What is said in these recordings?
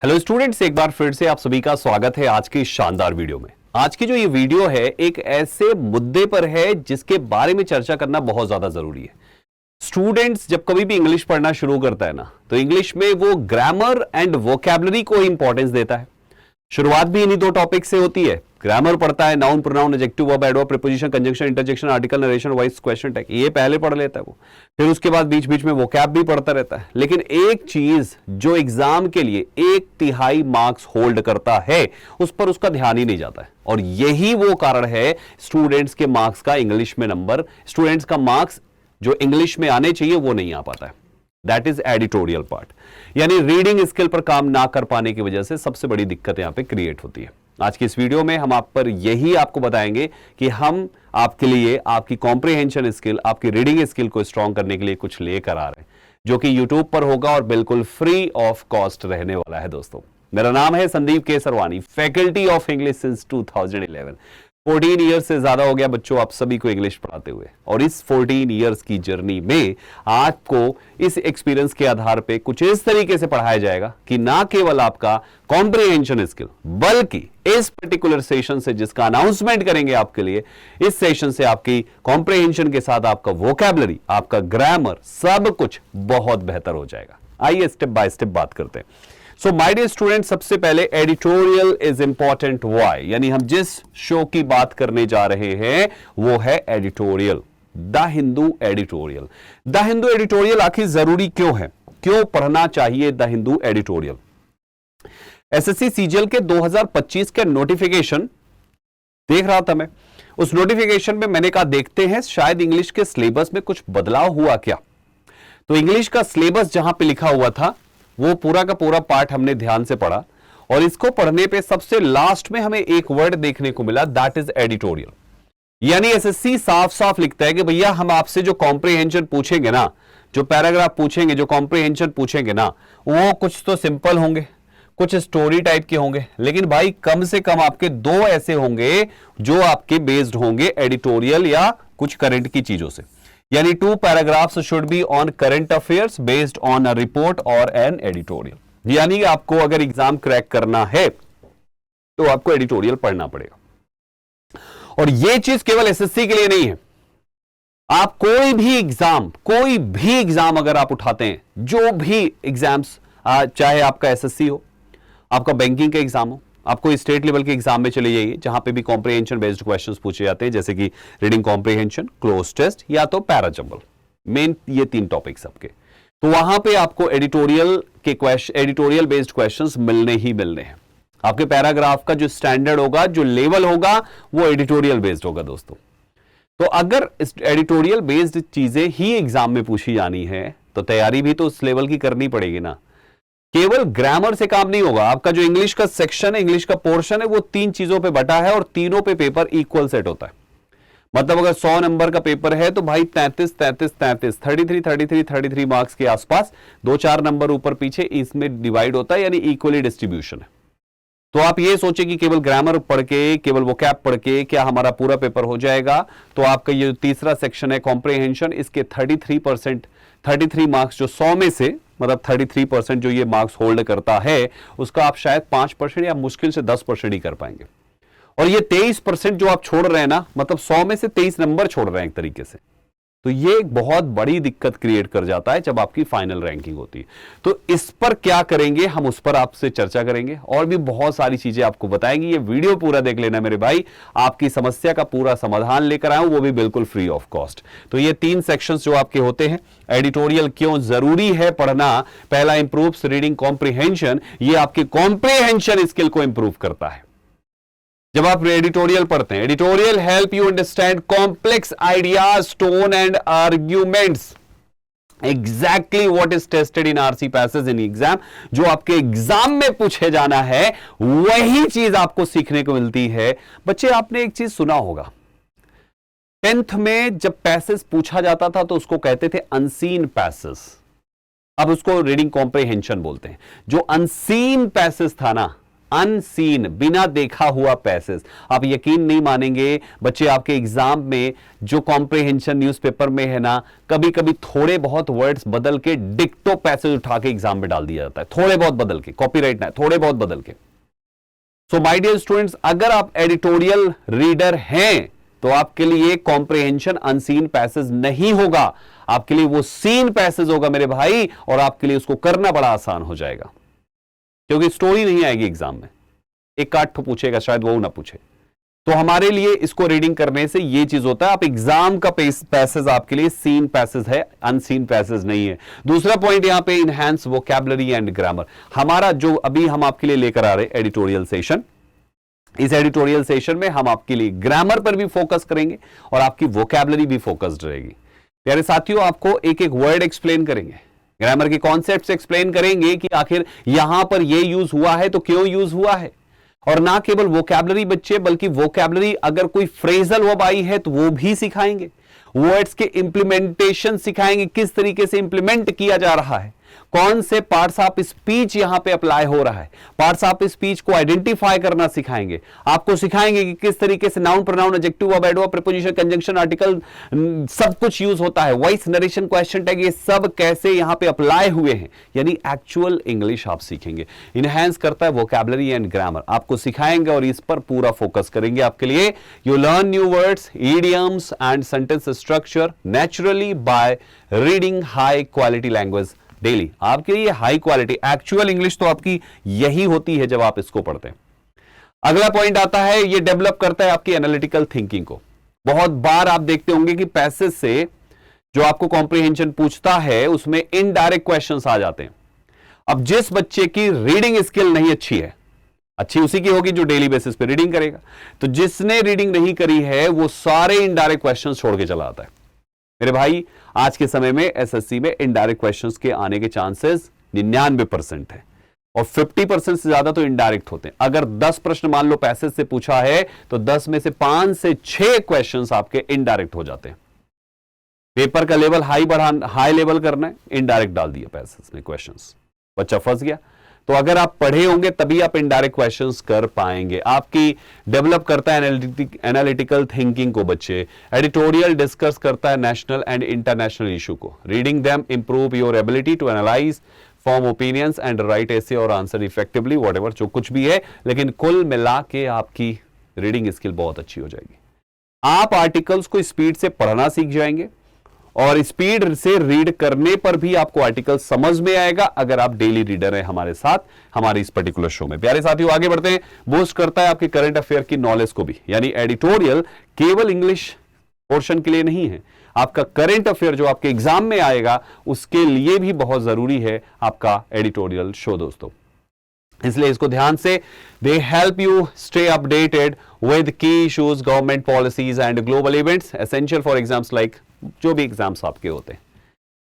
Hello students, एक बार फिर से आप सभी का स्वागत है आज की शानदार वीडियो में। आज की जो ये वीडियो है एक ऐसे मुद्दे पर है जिसके बारे में चर्चा करना बहुत ज्यादा जरूरी है। स्टूडेंट्स जब कभी भी इंग्लिश पढ़ना शुरू करता है ना, तो इंग्लिश में वो ग्रामर एंड वोकैबुलरी को इंपॉर्टेंस देता है। शुरुआत भी इन्हीं दो टॉपिक से होती है। ग्रामर पढ़ता है, noun, pronoun, adjective, verb, adverb, preposition, conjunction, interjection, article, narration, voice, question tag, ये पहले पढ़ लेता है वो। फिर उसके बाद बीच बीच में वोकैब भी पढ़ता रहता है। लेकिन एक चीज जो एग्जाम के लिए 1/3 मार्क्स होल्ड करता है, उस पर उसका ध्यान ही नहीं जाता है। और यही वो कारण है स्टूडेंट्स के मार्क्स का इंग्लिश में नंबर, स्टूडेंट्स का मार्क्स जो इंग्लिश में आने चाहिए वो नहीं आ पाता है। दैट इज एडिटोरियल पार्ट, यानी रीडिंग स्किल पर काम ना कर पाने की वजह से सबसे बड़ी दिक्कत यहां पे क्रिएट होती है। आज की इस वीडियो में हम आप पर यही आपको बताएंगे कि हम आपके लिए आपकी कॉम्प्रिहेंशन स्किल, आपकी रीडिंग स्किल को स्ट्रॉन्ग करने के लिए कुछ लेकर आ रहे हैं, जो कि यूट्यूब पर होगा और बिल्कुल फ्री ऑफ कॉस्ट रहने वाला है। दोस्तों, मेरा नाम है Sandeep K Sarwani, faculty of English since 2011। 14 years से ज्यादा हो गया बच्चों आप सभी को इंग्लिश पढ़ाते हुए, और इस 14 ईयर्स की जर्नी में आपको इस एक्सपीरियंस के आधार पे कुछ इस तरीके से पढ़ाया जाएगा कि ना केवल आपका कॉम्प्रिहेंशन स्किल, बल्कि इस पर्टिकुलर सेशन से जिसका अनाउंसमेंट करेंगे आपके लिए, इस सेशन से आपकी कॉम्प्रिहेंशन के साथ आपका वोकैबुलरी, आपका ग्रामर, सब कुछ बहुत बेहतर हो जाएगा। आइए स्टेप बाय स्टेप बात करते हैं। सो माय डियर स्टूडेंट, सबसे पहले एडिटोरियल इज इंपॉर्टेंट व्हाई, यानी हम जिस शो की बात करने जा रहे हैं वो है editorial, the Hindu editorial. The Hindu editorial आखिर जरूरी क्यों है, क्यों पढ़ना चाहिए the Hindu editorial? SSC CGL के 2025 के नोटिफिकेशन देख रहा था मैं। उस नोटिफिकेशन में मैंने कहा देखते हैं शायद इंग्लिश के सिलेबस में कुछ बदलाव हुआ क्या। तो इंग्लिश का सिलेबस जहां पे लिखा हुआ था वो पूरा का पूरा पार्ट हमने ध्यान से पढ़ा, और इसको पढ़ने पे सबसे लास्ट में हमें एक वर्ड देखने को मिला, दैट इज एडिटोरियल। यानी एसएससी साफ साफ लिखता है कि भैया हम आपसे जो कॉम्प्रिहेंशन पूछेंगे ना, जो पैराग्राफ पूछेंगे, जो कॉम्प्रिहेंशन पूछेंगे ना, वो कुछ तो सिंपल होंगे, कुछ स्टोरी टाइप के होंगे, लेकिन भाई कम से कम आपके 2 ऐसे होंगे जो आपके बेस्ड होंगे एडिटोरियल या कुछ करंट की चीजों से। यानी 2 paragraphs should be on current affairs based on a report और एन एडिटोरियल। यानी आपको अगर एग्जाम क्रैक करना है तो आपको एडिटोरियल पढ़ना पड़ेगा। और यह चीज केवल एसएससी के लिए नहीं है। आप कोई भी एग्जाम अगर आप उठाते हैं, जो भी एग्जाम्स, चाहे आपका एसएससी हो, आपका बैंकिंग का एग्जाम हो, आपको स्टेट लेवल के एग्जाम में चले जाइए जहां पे भी कॉम्प्रिहेंशन बेस्ड क्वेश्चंस पूछे जाते हैं, जैसे कि रीडिंग कॉम्प्रिहेंशन, क्लोज टेस्ट या तो पैराजंबल, मेन ये 3 टॉपिक्स आपके। तो वहां पे आपको एडिटोरियल बेस्ड क्वेश्चंस मिलने ही मिलने हैं। आपके पैराग्राफ का जो स्टैंडर्ड होगा, जो लेवल होगा, वो एडिटोरियल बेस्ड होगा दोस्तों। तो अगर एडिटोरियल बेस्ड चीजें ही एग्जाम में पूछी जानी है तो तैयारी भी तो उस लेवल की करनी पड़ेगी ना। केवल ग्रामर से काम नहीं होगा। आपका जो इंग्लिश का सेक्शन है, इंग्लिश का पोर्शन है, वो 3 चीजों पे बटा है और तीनों पे पेपर इक्वल सेट होता है। मतलब अगर 100 नंबर का पेपर है तो भाई 33 मार्क्स के आसपास 2-4 नंबर ऊपर पीछे इसमें डिवाइड होता है, यानी इक्वली डिस्ट्रीब्यूशन है। तो आप ये सोचे कि केवल ग्रामर पढ़ के, केवल वोकैब पढ़ के क्या हमारा पूरा पेपर हो जाएगा? तो आपका ये तीसरा सेक्शन है कॉम्प्रिहेंशन, इसके 33 मार्क्स जो 100 में से, मतलब 33% जो ये मार्क्स होल्ड करता है, उसका आप शायद 5% या मुश्किल से 10% ही कर पाएंगे। और ये 23% जो आप छोड़ रहे हैं ना, मतलब 100 में से 23 नंबर छोड़ रहे हैं एक तरीके से। तो ये एक बहुत बड़ी दिक्कत क्रिएट कर जाता है जब आपकी फाइनल रैंकिंग होती है। तो इस पर क्या करेंगे हम, उस पर आपसे चर्चा करेंगे और भी बहुत सारी चीजें आपको बताएंगे। ये वीडियो पूरा देख लेना मेरे भाई, आपकी समस्या का पूरा समाधान लेकर आऊं, वो भी बिल्कुल फ्री ऑफ कॉस्ट। तो ये 3 सेक्शंस जो आपके होते हैं, एडिटोरियल क्यों जरूरी है पढ़ना। पहला, इंप्रूव्स रीडिंग कॉम्प्रिहेंशन, ये आपके कॉम्प्रिहेंशन स्किल को इंप्रूव करता है। जब आप एडिटोरियल पढ़ते हैं, editorial help you understand complex ideas, tone and arguments, exactly what is tested in RC passage in exam. जो आपके एग्जाम में पूछे जाना है वही चीज आपको सीखने को मिलती है। बच्चे, आपने एक चीज सुना होगा, 10th में जब पैसेज पूछा जाता था तो उसको कहते थे अनसीन पैसेज, अब उसको रीडिंग कॉम्प्रिहेंशन बोलते हैं। जो अनसीन पैसेज था ना, अनसीन, बिना देखा हुआ पैसेज। आप यकीन नहीं मानेंगे बच्चे, आपके एग्जाम में जो कॉम्प्रिहेंशन न्यूज़पेपर में है ना, कभी कभी थोड़े बहुत वर्ड्स बदल के डिक्टो पैसेज उठा के एग्जाम में डाल दिया जाता है, थोड़े बहुत बदल के, कॉपीराइट ना, थोड़े बहुत बदल के। सो माय डियर स्टूडेंट्स, अगर आप एडिटोरियल रीडर हैं तो आपके लिए कॉम्प्रिहेंशन अनसीन पैसेज नहीं होगा, आपके लिए वो सीन पैसेज होगा मेरे भाई, और आपके लिए उसको करना बड़ा आसान हो जाएगा, क्योंकि स्टोरी नहीं आएगी एग्जाम में, एक आठ तो पूछेगा शायद, वो ना पूछे। तो हमारे लिए इसको रीडिंग करने से ये चीज होता है, आप एग्जाम का पैसेज आपके लिए सीन पैसेज है, अनसीन पैसेज नहीं है। दूसरा पॉइंट यहां पे इनहैंस वोकैबुलरी एंड ग्रामर। हमारा जो अभी हम आपके लिए लेकर आ रहे एडिटोरियल सेशन, इस एडिटोरियल सेशन में हम आपके लिए ग्रामर पर भी फोकस करेंगे और आपकी वोकैबुलरी भी फोकस्ड रहेगी। प्यारे साथियों, आपको एक एक वर्ड एक्सप्लेन करेंगे, ग्रामर के कॉन्सेप्ट्स एक्सप्लेन करेंगे कि आखिर यहां पर ये यूज हुआ है तो क्यों यूज हुआ है, और ना केवल वोकैबुलरी बच्चे, बल्कि वोकैबुलरी अगर कोई फ्रेजल वर्ब आई है तो वो भी सिखाएंगे, वर्ड्स के इंप्लीमेंटेशन सिखाएंगे, किस तरीके से इंप्लीमेंट किया जा रहा है, कौन से पार्ट्स ऑफ स्पीच यहां पे अप्लाई हो रहा है, पार्ट्स ऑफ स्पीच को आइडेंटिफाई करना सिखाएंगे, आपको सिखाएंगे कि किस तरीके से noun, pronoun, adjective, verb, adverb, preposition, conjunction, article सब कुछ यूज होता है, वॉइस, नरेशन, क्वेश्चन टैग, ये सब कैसे यहां पे अप्लाई हुए हैं, यानी एक्चुअल इंग्लिश आप सीखेंगे। इनहैंस करता है वोकैबुलरी एंड ग्रामर, आपको सिखाएंगे और इस पर पूरा फोकस करेंगे आपके लिए। You learn new words, idioms and sentence structure naturally by reading high quality language daily. आपके लिए हाई क्वालिटी एक्चुअल इंग्लिश तो आपकी यही होती है जब आप इसको पढ़ते हैं। अगला पॉइंट आता है, ये डेवलप करता है आपकी एनालिटिकल थिंकिंग को। बहुत बार आप देखते होंगे कि पैसेज से जो आपको कॉम्प्रिहेंशन पूछता है उसमें इनडायरेक्ट क्वेश्चंस आ जाते हैं। अब जिस बच्चे की रीडिंग स्किल नहीं अच्छी है, अच्छी उसी की होगी जो डेली बेसिस पे रीडिंग करेगा, तो जिसने रीडिंग नहीं करी है वो सारे इनडायरेक्ट क्वेश्चंस छोड़ के चला आता है। मेरे भाई, आज के समय में एसएससी में इनडायरेक्ट क्वेश्चंस के आने के चांसेस 99% है, और 50% से ज्यादा तो इनडायरेक्ट होते हैं। अगर 10 प्रश्न मान लो पैसेज से पूछा है तो 10 में से 5 से 6 क्वेश्चंस आपके इनडायरेक्ट हो जाते हैं। पेपर का लेवल हाई लेवल करना है, इनडायरेक्ट डाल दिया पैसेज में क्वेश्चंस, बच्चा फंस गया। तो अगर आप पढ़े होंगे तभी आप इनडायरेक्ट क्वेश्चंस कर पाएंगे। आपकी डेवलप करता है एनालिटिकल थिंकिंग को बच्चे। एडिटोरियल डिस्कस करता है नेशनल एंड इंटरनेशनल इशू को। Reading them improve your ability to analyse, form opinions and write essay और आंसर इफेक्टिवली, व्हाटएवर जो कुछ भी है, लेकिन कुल मिला के आपकी रीडिंग स्किल बहुत अच्छी हो जाएगी। आप आर्टिकल्स को स्पीड से पढ़ना सीख जाएंगे और स्पीड से रीड करने पर भी आपको आर्टिकल समझ में आएगा, अगर आप डेली रीडर हैं हमारे साथ हमारे इस पर्टिकुलर शो में। प्यारे साथियों, आगे बढ़ते हैं। बूस्ट करता है आपके करंट अफेयर की नॉलेज को भी, यानी एडिटोरियल केवल इंग्लिश पोर्शन के लिए नहीं है, आपका करंट अफेयर जो आपके एग्जाम में आएगा उसके लिए भी बहुत जरूरी है आपका एडिटोरियल शो दोस्तों। इसलिए इसको ध्यान से, they help you stay updated with key issues, government policies and global events, essential for exams like जो भी एग्जाम्स आपके होते हैं,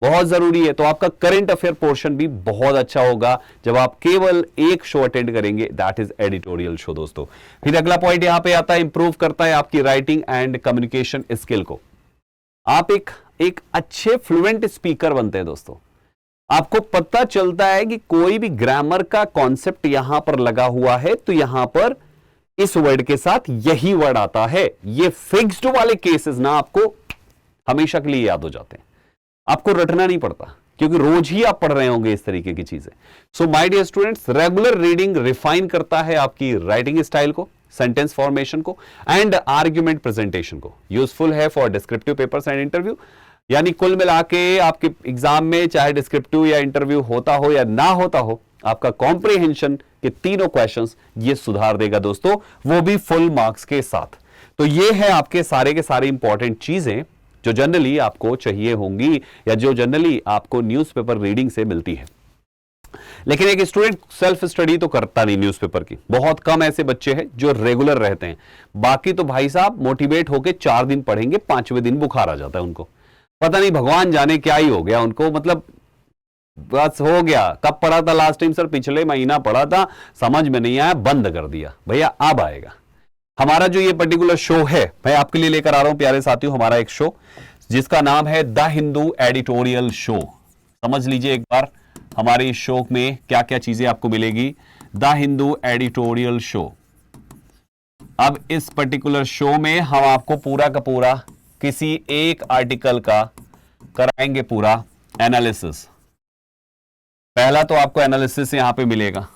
बहुत जरूरी है। तो आपका करंट अफेयर पोर्शन भी बहुत अच्छा होगा जब आप केवल एक शो अटेंड करेंगे, दैट इज एडिटोरियल शो दोस्तों। फिर अगला पॉइंट यहां पे आता है, इंप्रूव करता है आपकी राइटिंग एंड कम्युनिकेशन स्किल को। आप एक अच्छे फ्लुएंट स्पीकर बनते हैं दोस्तों। आपको पता चलता है कि कोई भी ग्रामर का कॉन्सेप्ट यहां पर लगा हुआ है तो यहां पर इस वर्ड के साथ यही वर्ड आता है। ये फिक्स्ड वाले केसेस ना आपको हमेशा के लिए याद हो जाते हैं, आपको रटना नहीं पड़ता, क्योंकि रोज ही आप पढ़ रहे होंगे इस तरीके की चीजें। So my dear students, regular reading refine करता है आपकी राइटिंग स्टाइल को, सेंटेंस फॉर्मेशन को एंड आर्ग्यूमेंट प्रेजेंटेशन को। यूजफुल है for descriptive papers and interview, यानी कुल मिला के आपके एग्जाम में चाहे डिस्क्रिप्टिव या इंटरव्यू होता हो या ना होता हो, आपका कॉम्प्रिहेंशन के तीनों क्वेश्चंस ये सुधार देगा दोस्तों, वो भी फुल मार्क्स के साथ। तो ये है आपके सारे के सारे इंपॉर्टेंट चीजें जो जनरली आपको चाहिए होंगी या जो जनरली आपको न्यूज़पेपर रीडिंग से मिलती है। लेकिन एक स्टूडेंट सेल्फ स्टडी तो करता नहीं न्यूज़पेपर की, बहुत कम ऐसे बच्चे हैं जो रेगुलर रहते हैं। बाकी तो भाई साहब मोटिवेट होके 4 दिन पढ़ेंगे, 5वें दिन बुखार आ जाता है उनको, पता नहीं भगवान जाने क्या ही हो गया उनको, मतलब बस हो गया। कब पढ़ा था लास्ट टाइम सर? पिछले महीना पढ़ा था, समझ में नहीं आया, बंद कर दिया। भैया अब आएगा। हमारा जो ये पर्टिकुलर शो है, मैं आपके लिए लेकर आ रहा हूं प्यारे साथियों, हमारा एक शो जिसका नाम है द हिंदू एडिटोरियल शो। समझ लीजिए एक बार हमारे इस शो में क्या क्या चीजें आपको मिलेगी। The Hindu editorial show. अब इस पर्टिकुलर शो में हम आपको पूरा का पूरा किसी एक आर्टिकल का कराएंगे पूरा एनालिसिस। पहला तो आपको एनालिसिस यहां पे मिलेगा,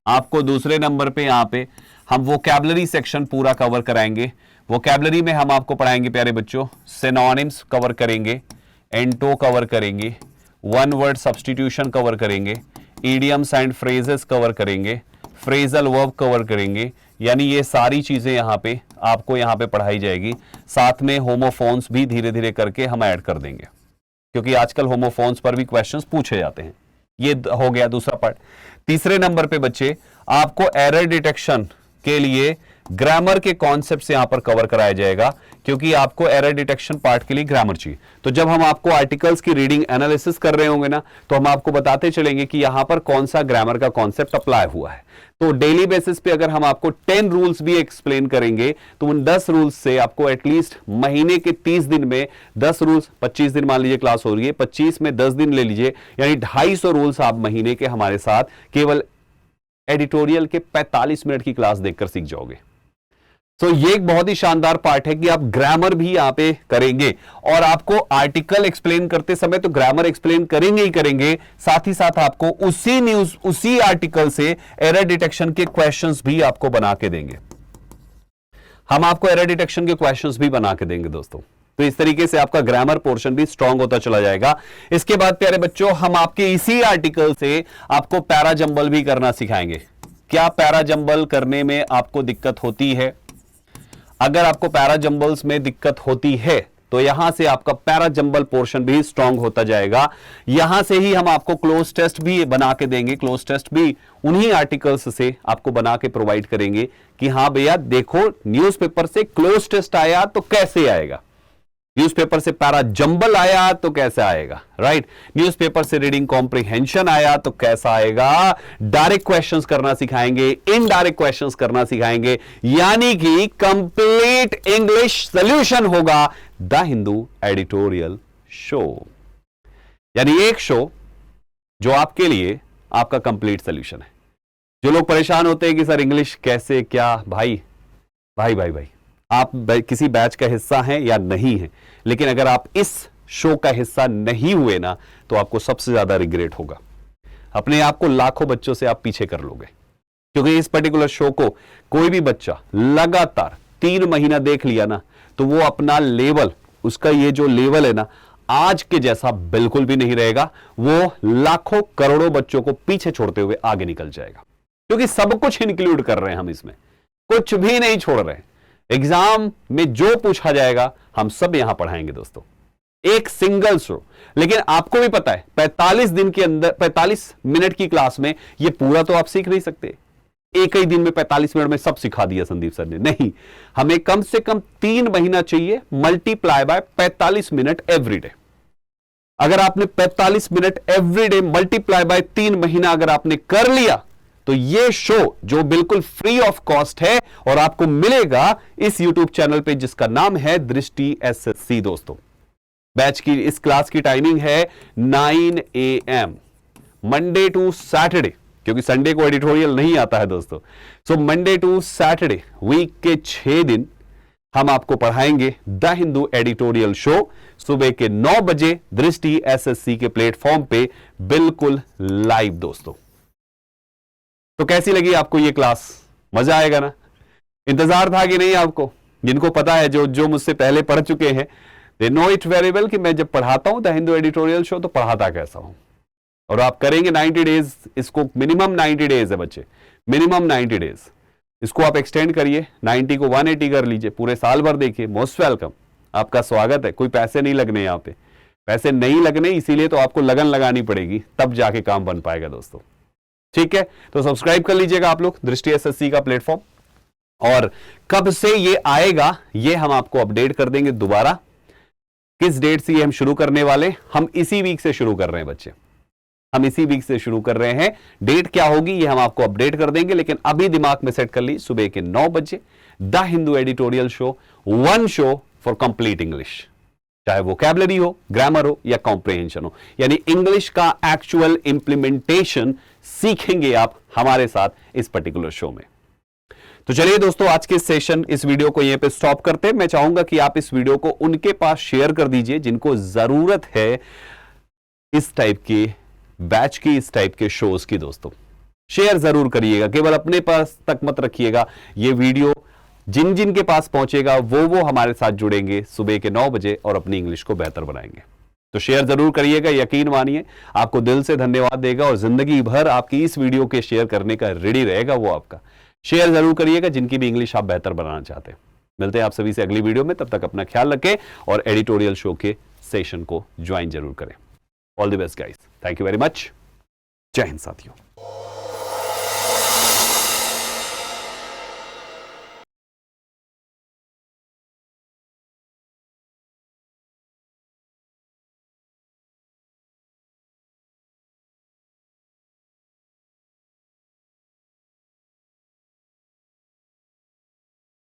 आपको दूसरे नंबर पे यहां पे हम वोकैबुलरी सेक्शन पूरा कवर कराएंगे। वोकैबुलरी में हम आपको पढ़ाएंगे प्यारे बच्चों, सिनोनिम्स कवर करेंगे, एंटो कवर करेंगे, वन वर्ड सब्स्टिट्यूशन कवर करेंगे, इडियम्स एंड फ्रेजेस कवर करेंगे, फ्रेजल वर्ब कवर करेंगे। यानी ये सारी चीजें यहां पे आपको यहां पे पढ़ाई जाएगी। साथ में होमोफोन्स भी धीरे धीरे करके हम ऐड कर देंगे, क्योंकि आजकल होमोफोन्स पर भी क्वेश्चंस पूछे जाते हैं। ये हो गया दूसरा पार्ट। तीसरे नंबर पे बच्चे आपको एरर डिटेक्शन के लिए ग्रामर के कॉन्सेप्ट्स यहां पर कवर कराया जाएगा, क्योंकि आपको एरर डिटेक्शन पार्ट के लिए ग्रामर चाहिए। तो जब हम आपको आर्टिकल्स की रीडिंग एनालिसिस कर रहे होंगे ना, तो हम आपको बताते चलेंगे कि यहां पर कौन सा ग्रामर का कॉन्सेप्ट अप्लाई हुआ है। तो डेली बेसिस पे अगर हम आपको 10 रूल्स भी एक्सप्लेन करेंगे, तो उन 10 रूल्स से आपको एटलीस्ट महीने के 30 दिन में 10 रूल्स, 25 दिन मान लीजिए क्लास हो रही है, 25 में 10 दिन ले लीजिए, यानी 250 रूल्स आप महीने के हमारे साथ केवल एडिटोरियल के 45 मिनट की क्लास देखकर सीख जाओगे। तो ये एक बहुत ही शानदार पार्ट है कि आप ग्रामर भी यहां पे करेंगे, और आपको आर्टिकल एक्सप्लेन करते समय तो ग्रामर एक्सप्लेन करेंगे ही करेंगे, साथ ही साथ आपको उसी न्यूज, उसी आर्टिकल से एरर डिटेक्शन के क्वेश्चंस भी आपको बना के देंगे। हम आपको एरर डिटेक्शन के क्वेश्चंस भी बना के देंगे दोस्तों। तो इस तरीके से आपका ग्रामर पोर्शन भी स्ट्रांग होता चला जाएगा। इसके बाद प्यारे बच्चों, हम आपके इसी आर्टिकल से आपको पैरा जंबल भी करना सिखाएंगे। क्या पैरा जंबल करने में आपको दिक्कत होती है? अगर आपको पैरा जंबल्स में दिक्कत होती है तो यहां से आपका पैरा जंबल पोर्शन भी स्ट्रांग होता जाएगा। यहां से ही हम आपको क्लोज टेस्ट भी बना के देंगे। क्लोज टेस्ट भी उन्हीं आर्टिकल्स से आपको बना के प्रोवाइड करेंगे कि हां भैया देखो, न्यूज़पेपर से क्लोज टेस्ट आया तो कैसे आएगा, न्यूज़पेपर से पैरा जंबल आया तो कैसे आएगा, राइट? न्यूज़पेपर से रीडिंग कॉम्प्रिहेंशन आया तो कैसा आएगा। डायरेक्ट क्वेश्चंस करना सिखाएंगे, इनडायरेक्ट क्वेश्चंस करना सिखाएंगे, यानी कि कंप्लीट इंग्लिश सॉल्यूशन होगा द हिंदू एडिटोरियल शो। यानी एक शो जो आपके लिए आपका कंप्लीट सॉल्यूशन है। जो लोग परेशान होते हैं कि सर इंग्लिश कैसे क्या, भाई भाई भाई भाई आप किसी बैच का हिस्सा हैं या नहीं है, लेकिन अगर आप इस शो का हिस्सा नहीं हुए ना, तो आपको सबसे ज्यादा रिग्रेट होगा। अपने आप को लाखों बच्चों से आप पीछे कर लोगे, क्योंकि इस पर्टिकुलर शो को कोई भी बच्चा लगातार 3 महीना देख लिया ना, तो वो अपना लेवल, उसका ये जो लेवल है ना, आज के जैसा बिल्कुल भी नहीं रहेगा। वो लाखों करोड़ों बच्चों को पीछे छोड़ते हुए आगे निकल जाएगा, क्योंकि सब कुछ इंक्लूड कर रहे हैं हम इसमें, कुछ भी नहीं छोड़ रहे हैं। एग्जाम में जो पूछा जाएगा हम सब यहां पढ़ाएंगे दोस्तों, एक सिंगल शो। लेकिन आपको भी पता है 45 दिन के अंदर, 45 मिनट की क्लास में ये पूरा तो आप सीख नहीं सकते। एक ही दिन में 45 मिनट में सब सिखा दिया संदीप सर ने, नहीं। हमें कम से कम 3 महीना चाहिए, multiply by 45 minute every day. अगर आपने 45 minute every day multiply by 3 महीना अगर आपने कर लिया, तो ये शो जो बिल्कुल फ्री ऑफ कॉस्ट है और आपको मिलेगा इस YouTube चैनल पे, जिसका नाम है दृष्टि SSC दोस्तों। बैच की इस क्लास की टाइमिंग है 9 AM मंडे टू सैटरडे, क्योंकि संडे को एडिटोरियल नहीं आता है दोस्तों। So Monday to Saturday week के 6 दिन हम आपको पढ़ाएंगे द हिंदू एडिटोरियल शो सुबह के 9 बजे दृष्टि SSC के प्लेटफॉर्म पे, बिल्कुल लाइव दोस्तों। तो कैसी लगी आपको ये क्लास? मजा आएगा ना? इंतजार था कि नहीं आपको? जिनको पता है, जो मुझसे पहले पढ़ चुके हैं, they know it very well कि मैं जब पढ़ाता हूं द हिंदू एडिटोरियल शो तो पढ़ाता कैसा हूं। और आप करेंगे 90 डेज, इसको मिनिमम 90 डेज है बच्चे, मिनिमम 90 डेज। इसको आप एक्सटेंड करिए, 90 को 180 कर लीजिए, पूरे साल भर देखिए। मोस्ट वेलकम, आपका स्वागत है। कोई पैसे नहीं लगने, यहाँ पे पैसे नहीं लगने, इसीलिए तो आपको लगन लगानी पड़ेगी, तब जाके काम बन पाएगा दोस्तों। ठीक है, तो सब्सक्राइब कर लीजिएगा आप लोग दृष्टि SSC का प्लेटफॉर्म, और कब से ये आएगा ये हम आपको अपडेट कर देंगे दोबारा। किस डेट से ये हम शुरू करने वाले, हम इसी वीक से शुरू कर रहे हैं बच्चे, हम इसी वीक से शुरू कर रहे हैं। डेट क्या होगी ये हम आपको अपडेट कर देंगे, लेकिन अभी दिमाग में सेट कर ली, सुबह के 9 बजे the Hindu editorial show, one show for complete English, चाहे वोकैबुलरी हो, ग्रामर हो या कॉम्प्रिहेंशन हो, यानी इंग्लिश का एक्चुअल इंप्लीमेंटेशन सीखेंगे आप हमारे साथ इस पर्टिकुलर शो में। तो चलिए दोस्तों, आज के सेशन इस वीडियो को यहीं पे स्टॉप करते हैं। मैं चाहूंगा कि आप इस वीडियो को उनके पास शेयर कर दीजिए जिनको जरूरत है इस टाइप के बैच की, इस टाइप के शोज की। दोस्तों शेयर जरूर करिएगा, केवल अपने पास तक मत रखिएगा। ये वीडियो जिन जिन के पास पहुंचेगा वो हमारे साथ जुड़ेंगे सुबह के 9 बजे और अपनी इंग्लिश को बेहतर बनाएंगे। तो शेयर जरूर करिएगा, यकीन मानिए आपको दिल से धन्यवाद देगा और जिंदगी भर आपकी इस वीडियो के शेयर करने का रेडी रहेगा वो आपका। शेयर जरूर करिएगा जिनकी भी इंग्लिश आप बेहतर बनाना चाहते हैं। मिलते हैं आप सभी से अगली वीडियो में, तब तक अपना ख्याल रखें और एडिटोरियल शो के सेशन को ज्वाइन जरूर करें। All the best guys, thank you very much. जय हिंद साथियों।